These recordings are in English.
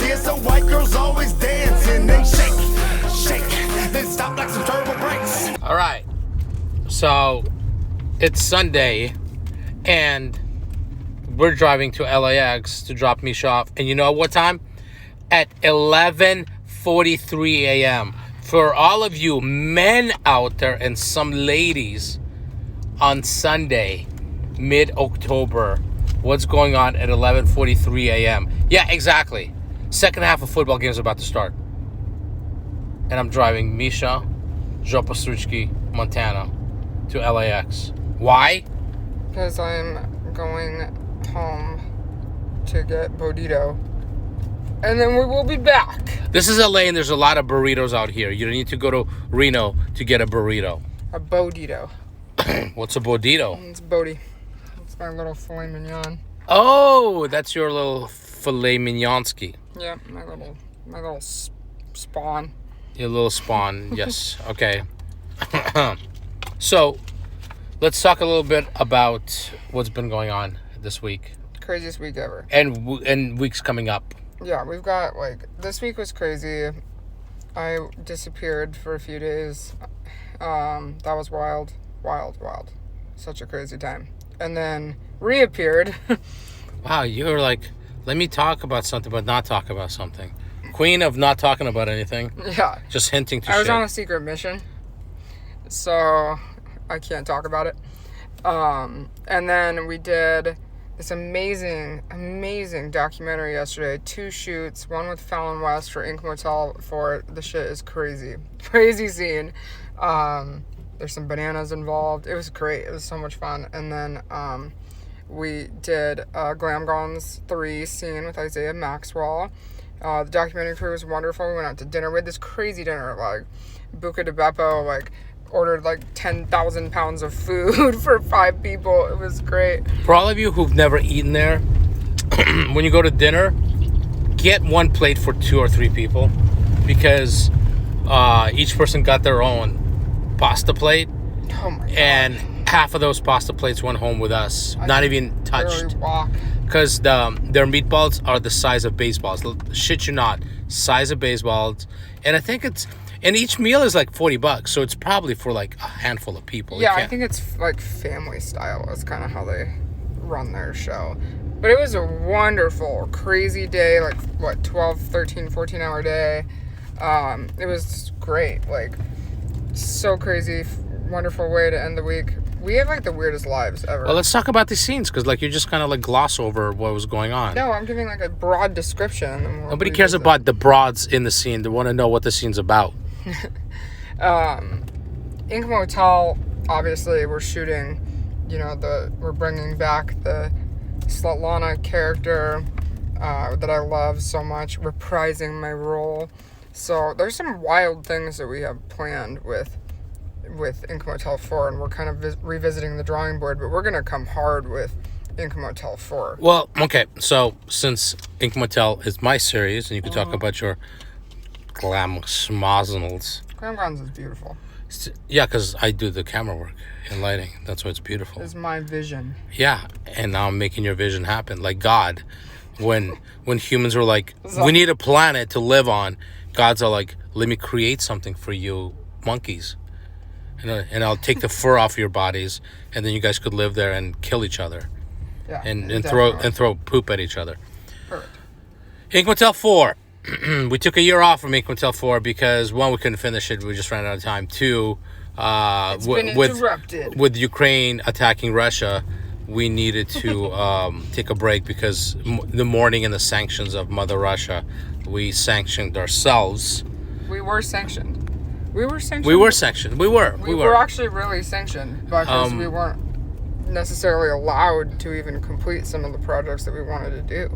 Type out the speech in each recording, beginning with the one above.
see it, some white girls always dancing. They shake, then stop like some turbo brakes. All right. So, it's Sunday, and we're driving to LAX to drop Misha off. And you know what time? At 11:43 a.m. For all of you men out there and some ladies on Sunday, mid-October, what's going on at 11:43 a.m.? Yeah, exactly. Second half of football games about to start. And I'm driving Misha, Jopostruchki, Montana to LAX. Why? Because I'm going home to get burrito. And then we will be back. This is LA and there's a lot of burritos out here. You don't need to go to Reno to get a burrito. A bodito. What's a bodito? It's Bodie. It's my little filet mignon. Oh, that's your little filet mignonski. Yeah, my little spawn. Your little spawn, yes. Okay. So, let's talk a little bit about what's been going on this week. Craziest week ever. And weeks coming up. Yeah, we've got, this week was crazy. I disappeared for a few days. That was wild. Wild. Such a crazy time. And then reappeared. Wow, you were like, let me talk about something, but not talk about something. Queen of not talking about anything. Yeah. Just hinting to shit. I was on a secret mission. So, I can't talk about it. And then we did this amazing documentary yesterday. 2 shoots, one with Fallon West for Ink Motel 4. The shit is crazy. Crazy scene. There's some bananas involved. It was great. It was so much fun. And then we did Glam Gon's 3 scene with Isaiah Maxwell. The documentary crew was wonderful. We went out to dinner. We had this crazy dinner, Buca de Beppo, ordered 10,000 pounds of food for 5 people. It was great. For all of you who've never eaten there, when you go to dinner, get 1 plate for 2 or 3 people, because each person got their own pasta plate. Oh my God. And half of those pasta plates went home with us, not even touched. Because their meatballs are the size of baseballs. Shit you not, size of baseballs. And I think and each meal is $40, so it's probably for a handful of people. Yeah, I think it's family style. That's kind of how they run their show. But it was a wonderful, crazy day, 12, 13, 14-hour day. It was great, so crazy, wonderful way to end the week. We have the weirdest lives ever. Well, let's talk about the scenes, because you just kind of gloss over what was going on. No, I'm giving a broad description. Nobody cares about the broads in the scene. They want to know what the scene's about. Ink Motel, obviously, we're shooting, we're bringing back the Svetlana character that I love so much, reprising my role. So there's some wild things that we have planned with Ink Motel 4, and we're kind of revisiting the drawing board, but we're going to come hard with Ink Motel 4. Well, okay, so since Ink Motel is my series, and you can talk about your glam schmozzles. Glam Guns is beautiful. Yeah, because I do the camera work and lighting. That's why it's beautiful. It's my vision. Yeah, and now I'm making your vision happen. Like God, when humans were we need a planet to live on, God's are let me create something for you monkeys. And I'll take the fur off your bodies, and then you guys could live there and kill each other. Yeah, and throw poop at each other. Perfect. Ink Motel 4. We took a year off from Ink Motel 4 because 1, we couldn't finish it. We just ran out of time. 2, it's been interrupted. With Ukraine attacking Russia, we needed to take a break because the mourning and the sanctions of Mother Russia, we sanctioned ourselves. We were sanctioned. We were actually really sanctioned because we weren't necessarily allowed to even complete some of the projects that we wanted to do.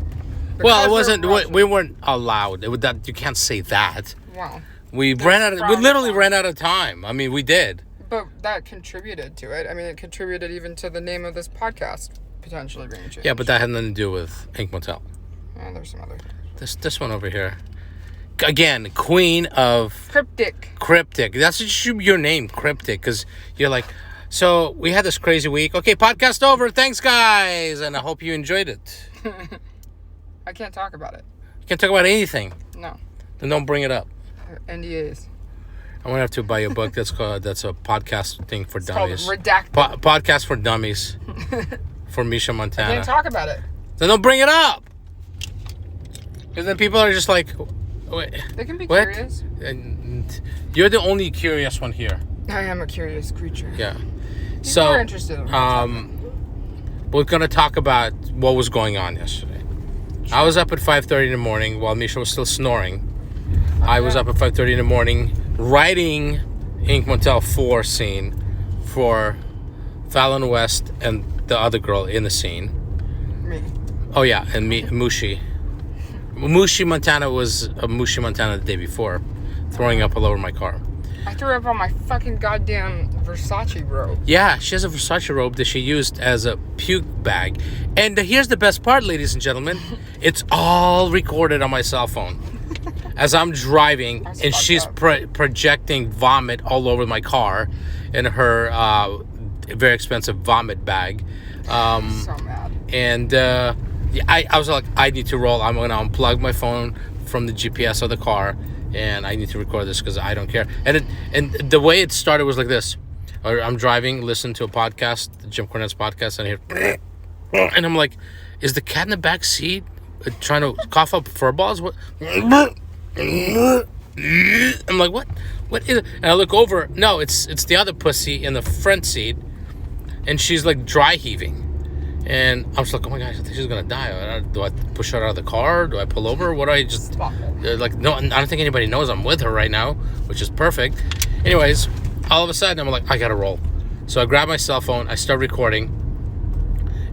Well, it wasn't. We weren't allowed. You can't say that. Wow. We literally ran out of time. I mean, we did. But that contributed to it. I mean, it contributed even to the name of this podcast potentially being changed. Yeah, but that had nothing to do with Ink Motel. There's some other things. This one over here. Again, queen of... Cryptic. That's your name, Cryptic, because you're so we had this crazy week. Okay, podcast over. Thanks, guys. And I hope you enjoyed it. I can't talk about it. You can't talk about anything. No. Then don't bring it up. NDAs. I'm gonna have to buy you a book that's a podcast thing for It's called dummies. Redacted. Podcast for dummies. For Misha I Montana. can't talk about it. Then don't bring it up. Because then people are just like, wait, They can be what? curious. And you're the only curious one here. I am a curious creature. Yeah. People are interested in we're gonna talk about what was going on yesterday. I was up at 5:30 in the morning while Misha was still snoring. I was up at 5:30 in the morning writing Ink Motel 4 scene for Fallon West and the other girl in the scene. Me. Oh yeah, and me, Mushy. Mushy Montana was Mushy Montana the day before, throwing up all over my car. I threw up on my fucking goddamn Versace robe. Yeah, she has a Versace robe that she used as a puke bag. And here's the best part, ladies and gentlemen. It's all recorded on my cell phone. As I'm driving, and she's projecting vomit all over my car in her very expensive vomit bag. So mad. And I was like, I need to roll. I'm going to unplug my phone from the GPS of the car, and I need to record this because I don't care. And the way it started was like this. I'm driving, listen to a podcast, Jim Cornette's podcast, and I hear, and I'm like, is the cat in the back seat trying to cough up fur balls? What? I'm like, what? What is it? And I look over. No, it's the other pussy in the front seat, and she's like dry heaving. And I was like, oh my gosh, I think she's gonna die. Do I push her out of the car? Do I pull over? What do I just like? No, I don't think anybody knows I'm with her right now, which is perfect. Anyways, all of a sudden I'm like, I gotta roll. So I grab my cell phone, I start recording,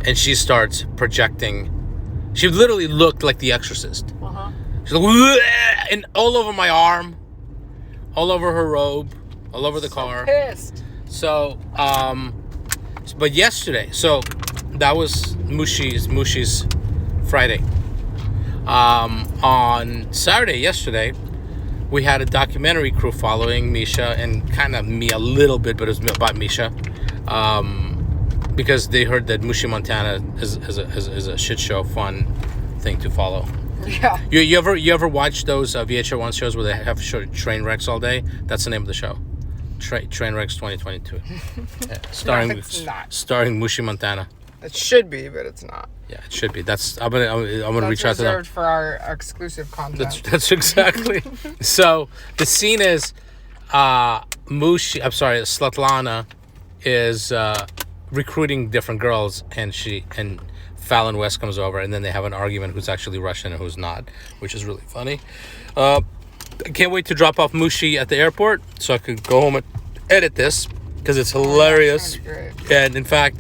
and she starts projecting. She literally looked like The Exorcist. She's like, "Wah!" And all over my arm, all over her robe, all over the car. Pissed. So, but yesterday, so that was Mushy's Friday. On Saturday, yesterday, we had a documentary crew following Misha and kind of me a little bit, but it was about Misha, because they heard that Mushy Montana is a shit show, fun thing to follow. Yeah. You ever watch those VH1 shows where they have train wrecks all day? That's the name of the show. Train Wrecks 2022. Yeah, starring Mushy Montana. It should be, but it's not. Yeah, it should be. I'm gonna reach out to them. Reserved for our exclusive content. That's exactly. So the scene is Svetlana is recruiting different girls, and Fallon West comes over, and then they have an argument who's actually Russian and who's not, which is really funny. I can't wait to drop off Mushy at the airport so I could go home and edit this because it's hilarious. Great. And in fact,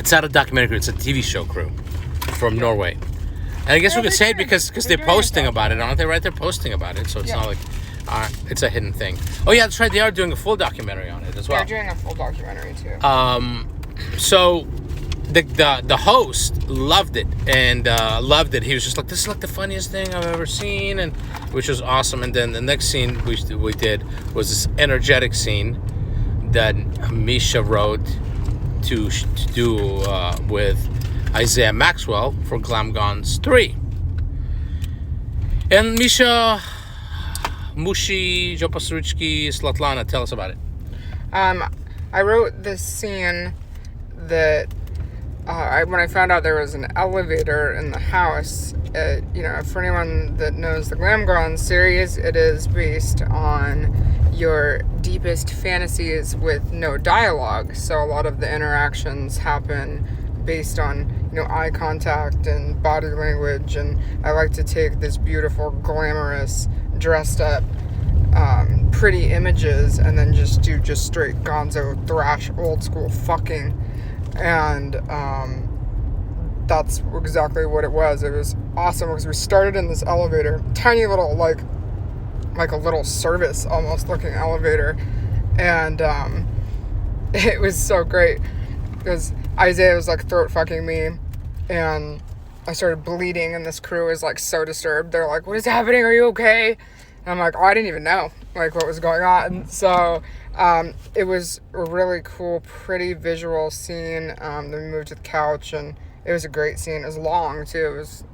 it's not a documentary crew, it's a TV show crew from Norway. And I guess we could say it because they're posting about it, aren't they? Right? They're posting about it, so it's not like it's a hidden thing. Oh yeah, that's right. They are doing a full documentary on it as well. They're doing a full documentary too. So the host loved it and loved it. He was just like, this is like the funniest thing I've ever seen, and which was awesome. And then the next scene we did was this energetic scene that Misha wrote to do with Isaiah Maxwell for Glam Guns 3. And Misha, Mushy, Jopasruchki, Svetlana, tell us about it. I wrote this scene that when I found out there was an elevator in the house. For anyone that knows the Glam Guns series, it is based on your deepest fantasies with no dialogue. So a lot of the interactions happen based on, eye contact and body language. And I like to take this beautiful, glamorous, dressed up, pretty images and then just do straight gonzo thrash old school fucking. And that's exactly what it was. It was awesome because we started in this elevator, tiny little like a little service almost looking elevator, and it was so great because Isaiah was like throat fucking me, and I started bleeding, and this crew is like so disturbed. They're like, "What is happening? Are you okay?" And I'm like, "Oh, I didn't even know like what was going on." So it was a really cool, pretty visual scene. Then we moved to the couch, and it was a great scene. It was long too. It was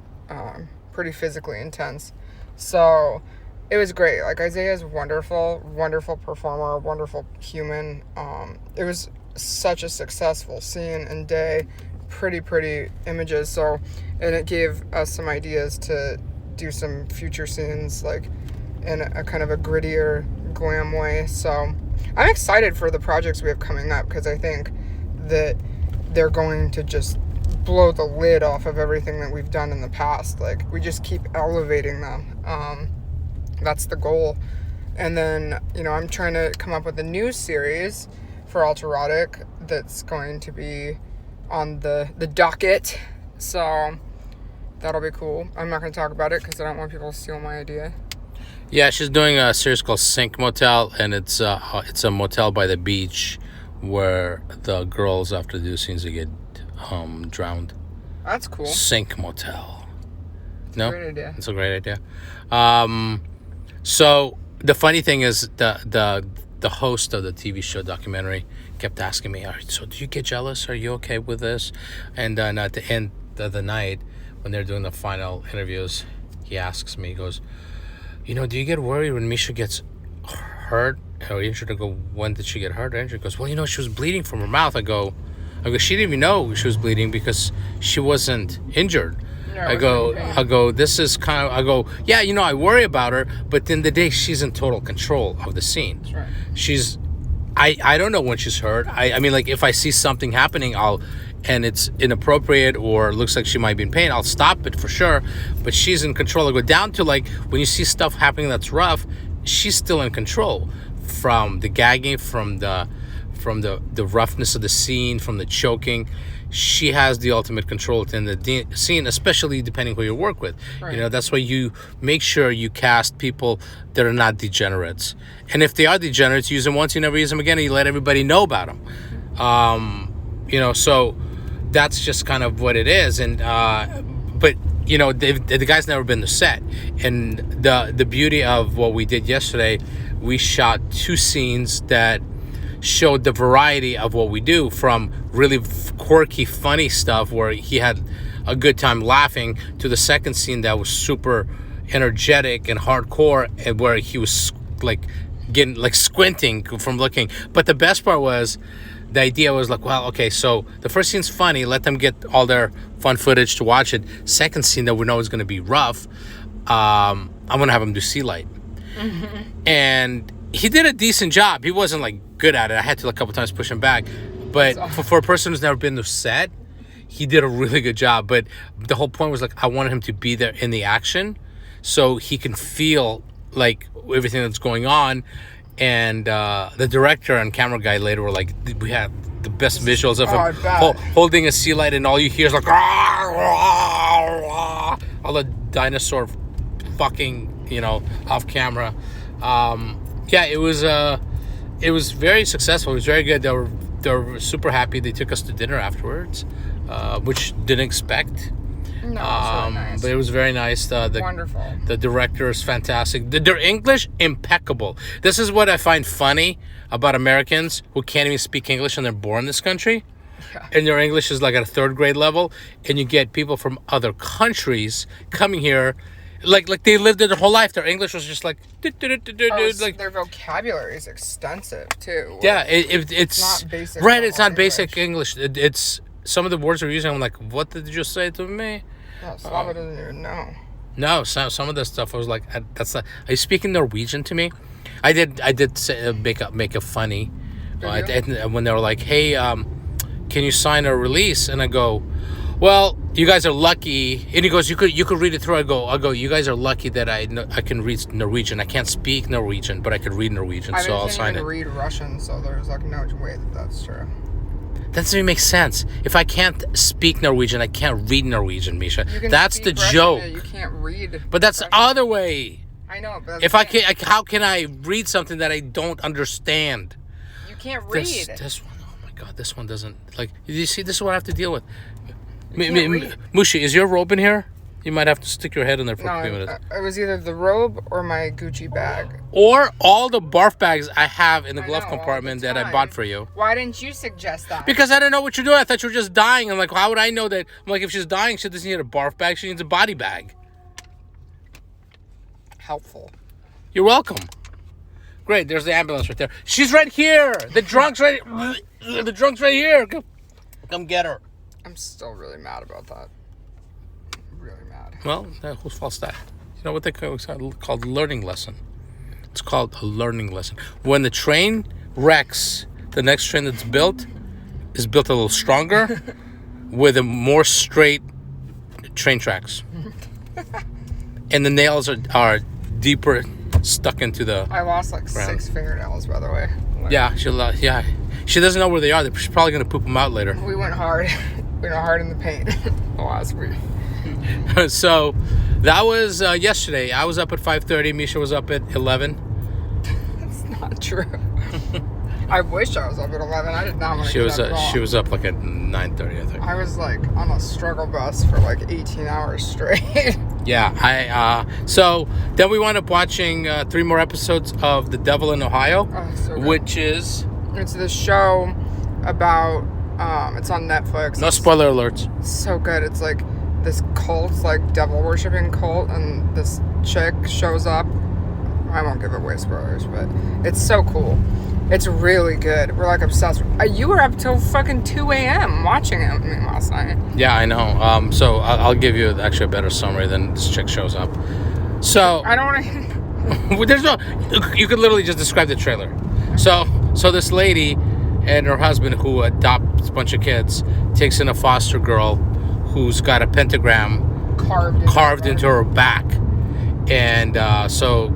pretty physically intense. So it was great. Like, Isaiah's wonderful performer, wonderful human. It was such a successful scene and day, pretty images. So, and it gave us some ideas to do some future scenes, like in a kind of a grittier, glam way. So I'm excited for the projects we have coming up, because I think that they're going to just blow the lid off of everything that we've done in the past. Like, we just keep elevating them. That's the goal. And then, I'm trying to come up with a new series for Alterotic that's going to be on the docket. So that'll be cool. I'm not going to talk about it because I don't want people to steal my idea. Yeah, she's doing a series called Sink Motel, and it's a motel by the beach where the girls, after the scenes, they get drowned. That's cool. Sink Motel. It's a great idea. It's a great idea. So the funny thing is, the host of the TV show documentary kept asking me, so do you get jealous? Are you okay with this? And at the end of the night, when they're doing the final interviews, he asks me, he goes, do you get worried when Misha gets hurt or injured? I go, when did she get hurt or injured? He goes, well, she was bleeding from her mouth. I go, she didn't even know she was bleeding because she wasn't injured. No, I go, this is kind of, yeah, I worry about her, but at the end of the day, she's in total control of the scene. That's right. I don't know when she's hurt. I mean, like, if I see something happening, and it's inappropriate or looks like she might be in pain, I'll stop it for sure. But she's in control. I go down to, like, when you see stuff happening that's rough, she's still in control, from the gagging, from the roughness of the scene, from the choking. She has the ultimate control in the scene, especially depending who you work with. Right. That's why you make sure you cast people that are not degenerates. And if they are degenerates, use them once, you never use them again, and you let everybody know about them. So that's just kind of what it is. And but the guy's never been to set, and the beauty of what we did yesterday, we shot 2 scenes that showed the variety of what we do, from really quirky, funny stuff where he had a good time laughing, to the second scene that was super energetic and hardcore, and where he was like getting like squinting from looking. But the best part was, the idea was like, well, okay, so the first scene's funny, let them get all their fun footage to watch it. Second scene that we know is going to be rough, I'm going to have him do sea light. Mm-hmm. And he did a decent job. He wasn't like good at it. I had to a couple times push him back. But for a person who's never been to set, he did a really good job. But the whole point was, like, I wanted him to be there in the action so he can feel like everything that's going on. And the director and camera guy later were like, we had the best visuals of him holding a sea light, and all you hear is like, rah, rah, rah, all the dinosaur fucking, off camera. Yeah, it was very successful. It was very good. They were super happy. They took us to dinner afterwards, which didn't expect. No, it was really nice. But it was very nice. Wonderful. The director is fantastic. Their English, impeccable. This is what I find funny about Americans who can't even speak English and they're born in this country. Yeah. And their English is like at a 3rd grade level. And you get people from other countries coming here, like they lived there their whole life. Their English was just like... like their vocabulary is extensive, too. Yeah, it's not basic. Right, it's not basic English. It's... Some of the words we're using, I'm like, what did you just say to me? No, Slava doesn't even know. No, some of the stuff I was like, that's not. Are you speaking Norwegian to me? I did say, make a funny. When they were like, hey, can you sign a release? And I go, well, you guys are lucky. And he goes, you could read it through. I go, you guys are lucky that I can read Norwegian. I can't speak Norwegian, but I could read Norwegian, so I'll sign it. I can't even read Russian, so there's like no way that that's true. That doesn't even make sense. If I can't speak Norwegian, I can't read Norwegian, Misha. That's the Russian, joke. you can't read. But that's the other way. I know, but if I can't, how can I read something that I don't understand? You can't read. This one, oh my God, this one doesn't, like, you see, this is what I have to deal with. Mushy, is your robe in here? You might have to stick your head in there for a few minutes. It was either the robe or my Gucci bag. Or all the barf bags I have in the glove compartment that I bought for you. Why didn't you suggest that? Because I didn't know what you're doing. I thought you were just dying. I'm like, how would I know that? I'm like, if she's dying, she doesn't need a barf bag. She needs a body bag. helpful. You're welcome. Great, there's the ambulance right there. She's right here. The drunk's right. The drunk's right here. Come get her. I'm still really mad about that. Really mad. Well, whose fault's that? You know what they call it's called learning lesson. It's called a learning lesson. When the train wrecks, the next train that's built is built a little stronger with a more straight train tracks. And the nails are deeper stuck into the I lost like ground. 6 fingernails, by the way. Yeah, she doesn't know where they are. She's probably gonna poop them out later. We went hard. We went hard in the paint last week. So that was yesterday. I was up at 5:30. Misha was up at 11. That's not true. I wish I was up at 11. I did not want to She get was up at all. she was up like at 9:30, I think. I was like on a struggle bus for like 18 hours straight. Yeah, so then we wound up watching 3 more episodes of The Devil in Ohio, Oh, so good. which is It's this show about, it's on Netflix. no spoiler alerts. It's so good. It's like this cult, like devil worshipping cult, and this chick shows up. I won't give away spoilers, but it's so cool. It's really good. We're like obsessed. You were up till fucking 2 a.m. watching it with me last night. Yeah, I know. So I'll give you actually a better summary than this chick shows up. So I don't want to. there's no. You could literally just describe the trailer. So this lady and her husband, who adopts a bunch of kids, takes in a foster girl who's got a pentagram carved into her back, and so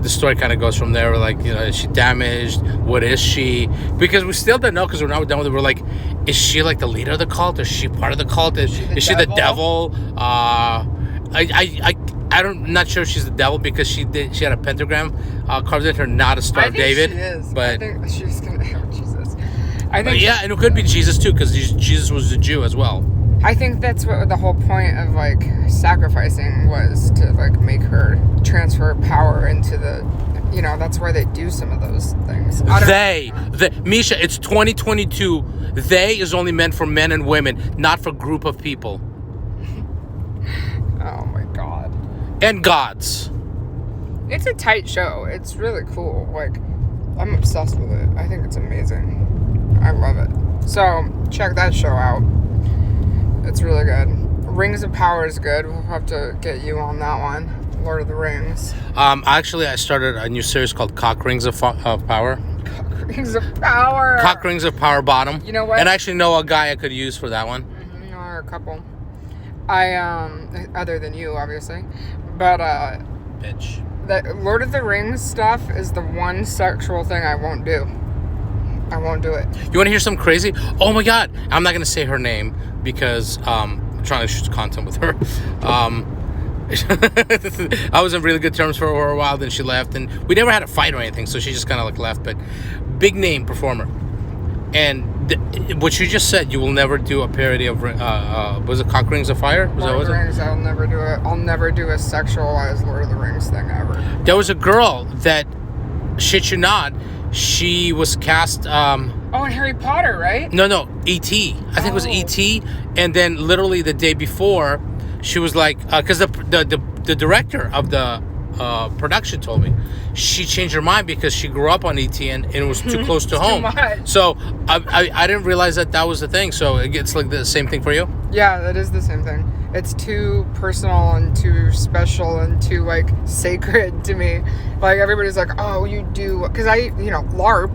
the story kind of goes from there. We're like, is she damaged? What is she? Because we still don't know, because we're not done with it. We're like, is she like the leader of the cult? Is she part of the cult? Is she the devil? I'm not sure if she's the devil, because she had a pentagram carved into her, not a Star of David. She is. But I think she's gonna. Oh, Jesus. yeah, and it could be Jesus too, because Jesus was a Jew as well. I think that's what the whole point of like sacrificing was, to like make her transfer power into the, that's why they do some of those things. Misha, it's 2022. They is only meant for men and women, not for group of people. Oh my God. And gods. It's a tight show. It's really cool. Like, I'm obsessed with it. I think it's amazing. I love it. So check that show out. It's really good. Rings of Power is good. We'll have to get you on that one. Lord of the Rings. Actually, I started a new series called Cock Rings of Power. Cock Rings of Power. Cock Rings of Power Bottom. You know what? And I actually know a guy I could use for that one. Mm-hmm, or a couple. Other than you, obviously. But, Bitch. the Lord of the Rings stuff is the one sexual thing I won't do. I won't do it. You want to hear something crazy? Oh my God. I'm not going to say her name because I'm trying to shoot content with her. I was on really good terms for her for a while, then she left, and we never had a fight or anything, so she just kind of like left. But big name performer. And what you just said, you will never do a parody of was it Cock Rings of Fire? Lord of the Rings, I'll never do it. I'll never do a sexualized Lord of the Rings thing ever. There was a girl that, shit you not, she was cast. Oh, and Harry Potter, right? No, E.T. I think it was E.T. And then literally the day before, she was like, because the director of the production told me she changed her mind because she grew up on E.T. and it was too close to home. Too much. So I didn't realize that was the thing. So it's like the same thing for you. Yeah, that is the same thing. It's too personal and too special and too like sacred to me. Like everybody's like, oh, you do, because I LARP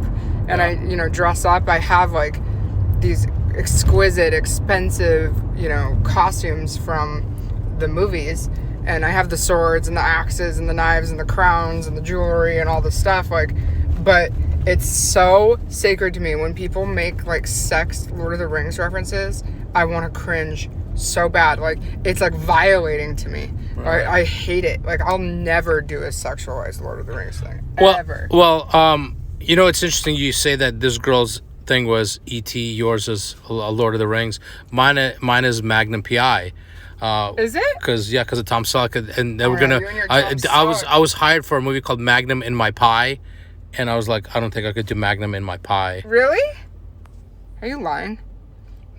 and I dress up. I have like these exquisite, expensive costumes from the movies, and I have the swords and the axes and the knives and the crowns and the jewelry and all the stuff, like, but it's so sacred to me when people make like sex Lord of the Rings references. I want to cringe so bad. Like, it's like violating to me. Right. I hate it. Like, I'll never do a sexualized Lord of the Rings thing. Ever. Well, it's interesting you say that this girl's thing was E.T., yours is Lord of the Rings. Mine is Magnum P.I. Is it? Because of Tom Selleck, and they were you gonna. and your Tom I was hired for a movie called Magnum in My Pie, and I was like, I don't think I could do Magnum in My Pie. Really? Are you lying?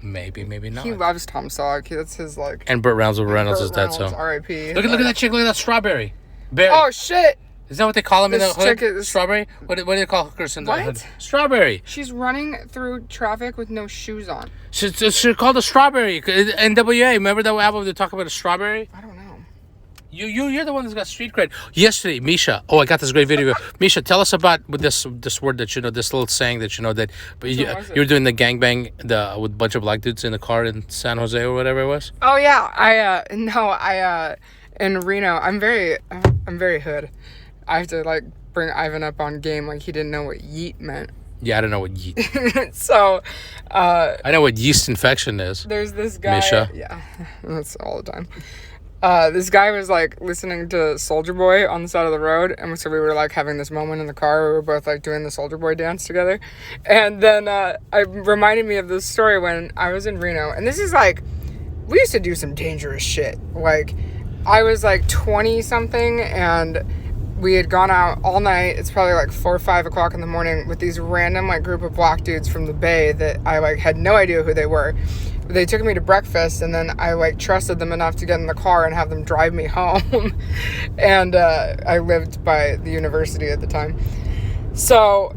Maybe not. He loves Tom Selleck. That's his like. And Burt Reynolds is dead, so. R.I.P. Look at that chick. Look at that strawberry. Berry. Oh shit! Is that what they call them in the This hood? chick is- Strawberry? What do they call hookers in the What? hood? Strawberry. She's running through traffic with no shoes on. She's called a strawberry. NWA. Remember that album they talk about a strawberry? I don't know. You're the one that's got street cred. Yesterday, Misha. Oh, I got this great video. Misha, tell us about this word that you know, this little saying that you know that. But you were doing the gangbang with a bunch of black dudes in the car in San Jose or whatever it was. Oh yeah, in Reno, I'm very hood. I have to like bring Ivan up on game like he didn't know what yeet meant. Yeah, I don't know what yeet. So, I know what yeast infection is. there's this guy. Misha. Yeah, that's all the time. This guy was like listening to Soldier Boy on the side of the road, and so we were like having this moment in the car where we were both like doing the Soldier Boy dance together. And then it reminded me of this story when I was in Reno, and this is like, we used to do some dangerous shit. Like, I was like 20 something, and we had gone out all night. It's probably like 4 or 5 o'clock in the morning with these random like group of black dudes from the Bay that I like had no idea who they were. They took me to breakfast, and then I like trusted them enough to get in the car and have them drive me home. And I lived by the university at the time. So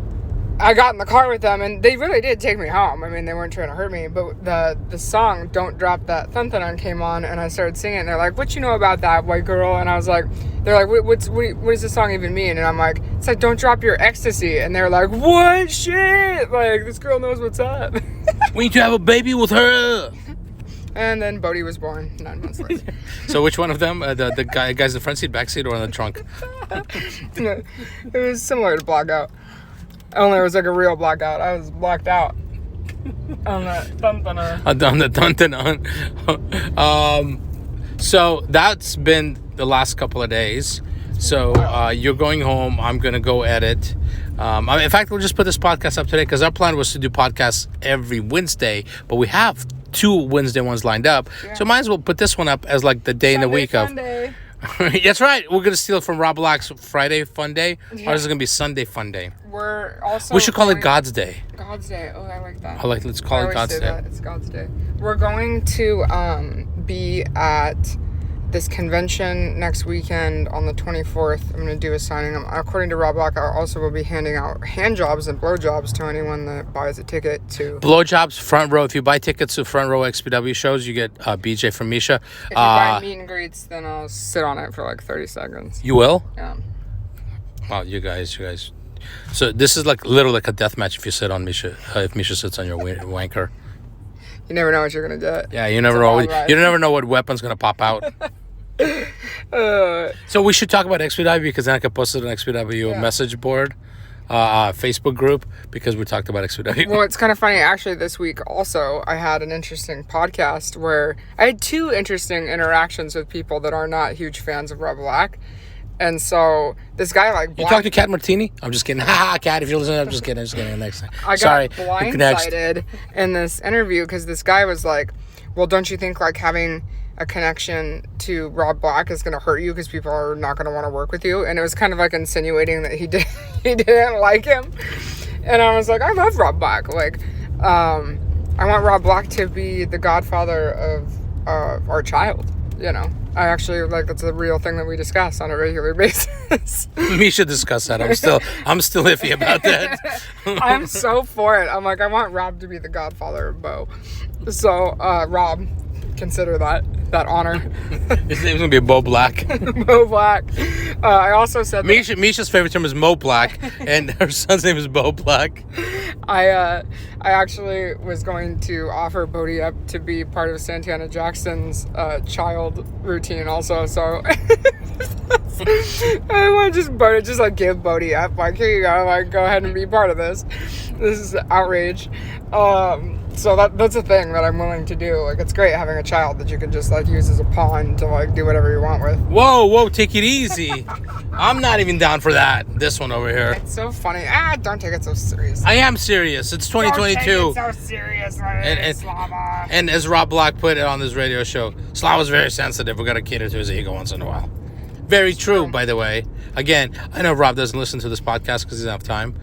I got in the car with them, and they really did take me home. I mean, they weren't trying to hurt me, but the song "Don't Drop That Thun-Thun" came on, and I started singing, and they're like, "What you know about that, white girl?" And I was like, they're like, what does this song even mean? And I'm like, it's like, "Don't drop your ecstasy." And they're like, "What? Shit, like, this girl knows what's up." We need to have a baby with her. And then Bodhi was born 9 months later. So which one of them? The guys in the front seat, back seat, or in the trunk? It was similar to blackout. Only it was like a real blackout. I was blacked out. On that dun-dun-dun. On the dun-dun-dun. So that's been the last couple of days. So you're going home. I'm going to go edit. In fact, we'll just put this podcast up today because our plan was to do podcasts every Wednesday, but we have 2 Wednesday ones lined up. Yeah. So might as well put this one up as like the day in the week Sunday. Of. That's right. We're going to steal from Rob Black's Friday Fun Day. Yeah. Or is it going to be Sunday Fun Day? We're also. We should call it God's Day. God's Day. Oh, I like that. Let's call it God's Day. That. It's God's Day. We're going to be at this convention next weekend on the 24th. I'm going to do a signing. According to Rob Black, I also will be handing out hand jobs and blow jobs to anyone that buys a ticket to... Blow jobs, front row. If you buy tickets to front row XPW shows, you get BJ from Misha. If you buy meet and greets, then I'll sit on it for like 30 seconds. You will? Yeah. Wow, you guys. So this is like literally like a death match if you sit on Misha, if Misha sits on your wanker. You never know what you're going to get. Yeah, you never know. You never know what weapon's going to pop out. So we should talk about XPW because then I could post it on XPW message board, Facebook group, because we talked about XPW. Well, it's kind of funny. Actually, this week also, I had an interesting podcast where I had 2 interesting interactions with people that are not huge fans of Rob Black. And so this guy like you talked to Kat Martini? I'm just kidding. Kat, if you're listening, I'm just kidding. Next time. I got blindsided in this interview because this guy was like, "Well, don't you think like having a connection to Rob Black is going to hurt you because people are not going to want to work with you?" And it was kind of like insinuating that he didn't like him. And I was like, I love Rob Black. Like, I want Rob Black to be the godfather of our child. You know, I actually like that's a real thing that we discuss on a regular basis. We should discuss that. I'm still iffy about that. I'm so for it. I'm like, I want Rob to be the godfather of Bo. So, Rob, consider that honor. His name's gonna be Bo Black. Bo Black. I also said Misha's favorite term is Mo Black, and her son's name is Bo Black. I actually was going to offer Bodhi up to be part of Santana Jackson's child routine also. So I want to just like give Bodhi up. Like, here you go. Like, go ahead and be part of this. This is outrage. So that's a thing that I'm willing to do. Like, it's great having a child that you can just like use as a pawn to like do whatever you want with. Whoa, take it easy. I'm not even down for that. This one over here. It's so funny. Don't take it so serious. I am serious. It's 2022. Don't take it so serious, Slava. And as Rob Black put it on this radio show, Slava's very sensitive. We got to cater to his ego once in a while. Very true, by the way. Again, I know Rob doesn't listen to this podcast because he doesn't have time,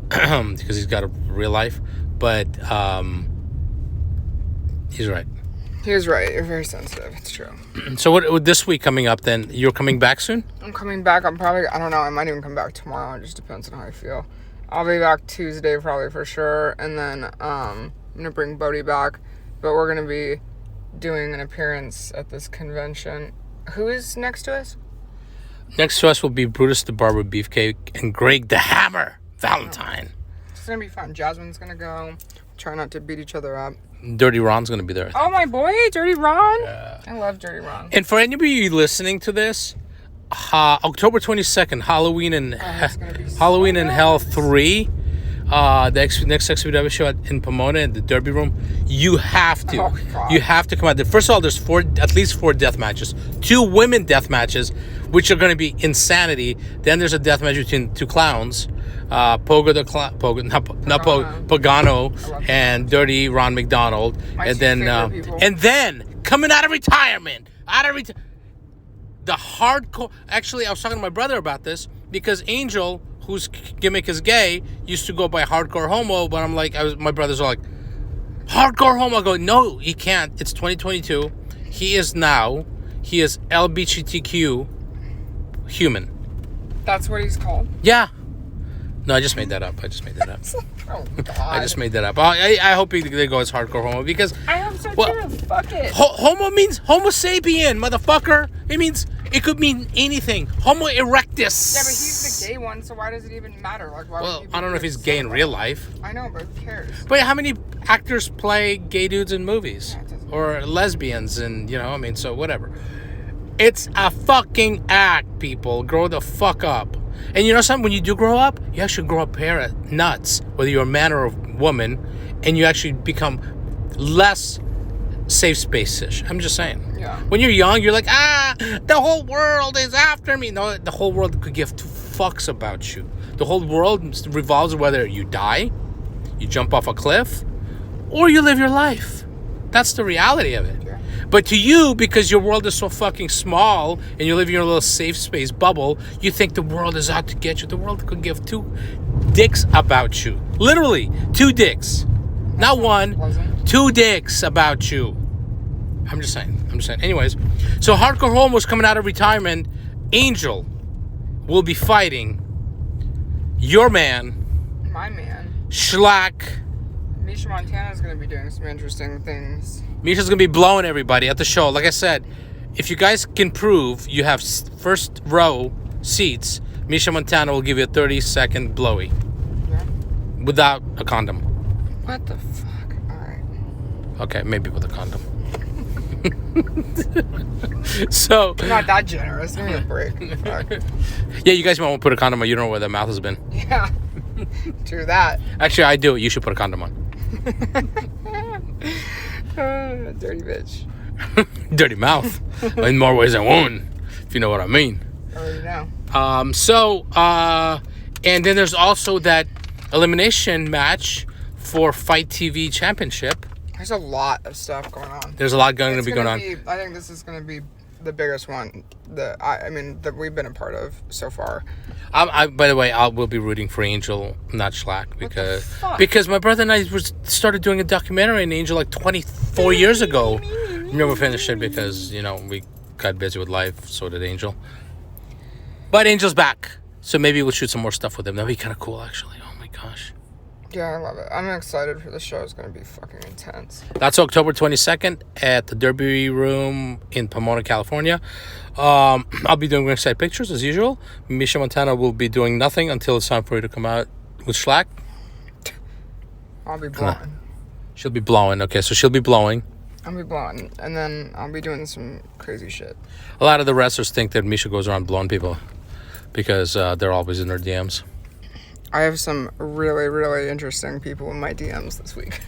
because he's got a real life. But he's right. He was right. You're very sensitive. It's true. So what this week coming up then? You're coming back soon? I'm coming back. I don't know. I might even come back tomorrow. It just depends on how I feel. I'll be back Tuesday probably for sure. And then I'm going to bring Bodhi back. But we're going to be doing an appearance at this convention. Who is next to us? Next to us will be Brutus the Barber Beefcake and Greg the Hammer Valentine. It's going to be fun. Jasmine's going to go. Try not to beat each other up. Dirty Ron's going to be there. Oh, my boy, Dirty Ron. I love Dirty Ron. And for anybody listening to this, October 22nd, Halloween in Hell 3, the next XPW show in Pomona in the Derby Room, you have to. Oh, God. You have to come out there. First of all, there's at least four death matches. 2 women death matches, which are going to be insanity. Then there's a death match between 2 clowns. Pagano and Dirty Ron McDonald. And then coming out of retirement, the hardcore. Actually, I was talking to my brother about this because Angel, whose gimmick is gay, used to go by Hardcore Homo, but I'm like, my brothers are like, Hardcore Homo. I go, no, he can't. It's 2022. He is LGBTQ human. That's what he's called? Yeah. No, I just made that up. Oh, God. I just made that up. I hope they go as Hardcore Homo because... I hope so, too. Fuck it. Homo means Homo sapien, motherfucker. It could mean anything. Homo erectus. Yeah, but he's the gay one, so why does it even matter? Like, why Well, I don't know if he's gay in real life. I know, but who cares? But how many actors play gay dudes in movies? Yeah, it doesn't or lesbians and, so whatever. It's a fucking act, people. Grow the fuck up. And you know something? When you do grow up, you actually grow a pair of nuts, whether you're a man or a woman, and you actually become less safe space-ish. I'm just saying. Yeah. When you're young, you're like, the whole world is after me. No, the whole world could give 2 fucks about you. The whole world revolves whether you die, you jump off a cliff, or you live your life. That's the reality of it. Yeah. But to you, because your world is so fucking small and you live in your little safe space bubble, you think the world is out to get you. The world could give 2 dicks about you. Literally, 2 dicks. Not 1, 2 dicks about you. I'm just saying. Anyways, so Hardcore Homo's coming out of retirement. Angel will be fighting your man, My man. Schlack. Misha Montana's going to be doing some interesting things. Misha's going to be blowing everybody at the show. Like I said, if you guys can prove you have first row seats, Misha Montana will give you a 30-second blowy. Yeah. Without a condom. What the fuck? All right. Okay, maybe with a condom. So... Not that generous. Give me a break. Fuck. Yeah, you guys might want to put a condom on. You don't know where their mouth has been. Yeah. True that. Actually, I do. You should put a condom on. Dirty bitch. Dirty mouth. In more ways than one, if you know what I mean. Already know. And then there's also that elimination match for Fight TV Championship. There's a lot of stuff going on. There's a lot going on. I think this is going to be the biggest one that we've been a part of so far. By the way, I will be rooting for Angel, not Schlack, because my brother and I started doing a documentary on Angel like 24 years ago. Never finished it because we got busy with life. So did Angel. But Angel's back, so maybe we'll shoot some more stuff with him. That'd be kind of cool, actually. Oh my gosh. Yeah, I love it. I'm excited for the show. It's going to be fucking intense. That's October 22nd at the Derby Room in Pomona, California. I'll be doing ringside pictures as usual. Misha Montana will be doing nothing until it's time for you to come out with Schlack. I'll be blowing. She'll be blowing. Okay, so she'll be blowing. I'll be blowing. And then I'll be doing some crazy shit. A lot of the wrestlers think that Misha goes around blowing people because they're always in their DMs. I have some really, really interesting people in my DMs this week.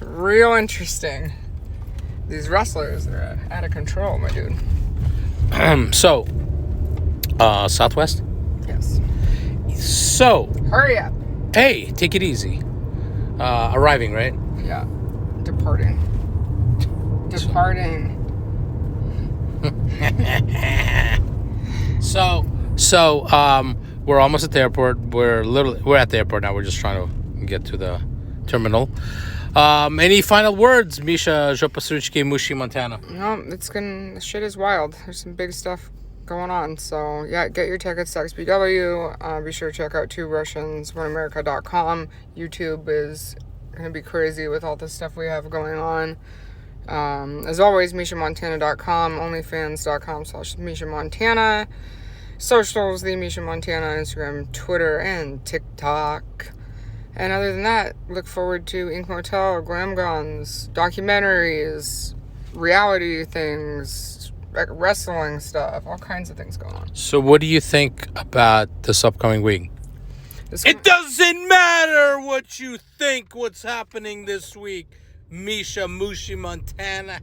Real interesting. These wrestlers, they're out of control, my dude. So, Southwest? Yes. So. Hurry up. Hey, take it easy. Arriving, right? Yeah. Departing. So, we're almost at the airport. We're at the airport now. We're just trying to get to the terminal. Any final words, Misha, Mushy, Montana? No, the shit is wild. There's some big stuff going on. So, yeah, get your tickets to XBW. Be sure to check out TwoRussians1America.com. YouTube is going to be crazy with all the stuff we have going on. As always, MishaMontana.com, OnlyFans.com/MishaMontana. Socials, the Misha Montana, Instagram, Twitter, and TikTok. And other than that, look forward to Ink Motel, Glam Guns, documentaries, reality things, wrestling stuff, all kinds of things going on. So what do you think about this upcoming week? It doesn't matter what you think, what's happening this week, Misha, Mushy, Montana.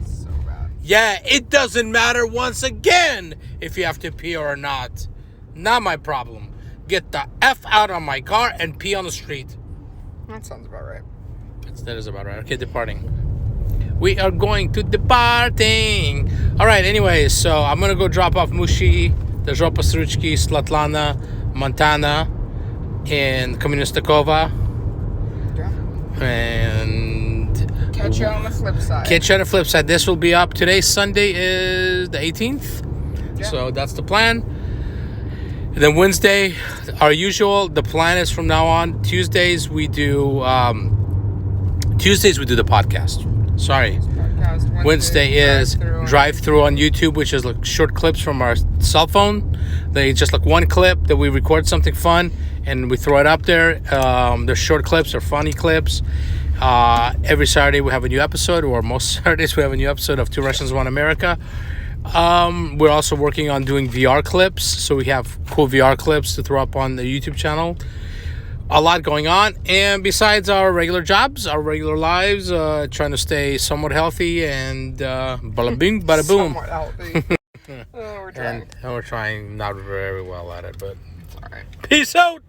So bad. Yeah, it doesn't matter once again if you have to pee or not. Not my problem. Get the F out of my car and pee on the street. That sounds about right. That is about right. Okay, departing. We are going to departing. All right, anyways, so I'm going to go drop off Mushy, Dezhopasruchki, Slatlana, Montana, in Kommunistakova. Yeah. And Catch you on the flip side. catch you on the flip side. This will be up today. Sunday is the 18th. Yeah. So that's the plan. And then Wednesday, our usual, the plan is from now on, Tuesdays we do the podcast. Sorry. Wednesday is drive-through on YouTube, which is like short clips from our cell phone. They just like one clip that we record something fun and we throw it up there. They're short clips, they're funny clips. Every Saturday we have a new episode, or most Saturdays we have a new episode of Two Russians, One America. We're also working on doing VR clips, so we have cool VR clips to throw up on the YouTube channel. A lot going on, and besides our regular jobs, our regular lives, trying to stay somewhat healthy and bada bing, bada boom. Somewhat healthy. We're trying. And we're trying not very well at it, but It's all right. peace out.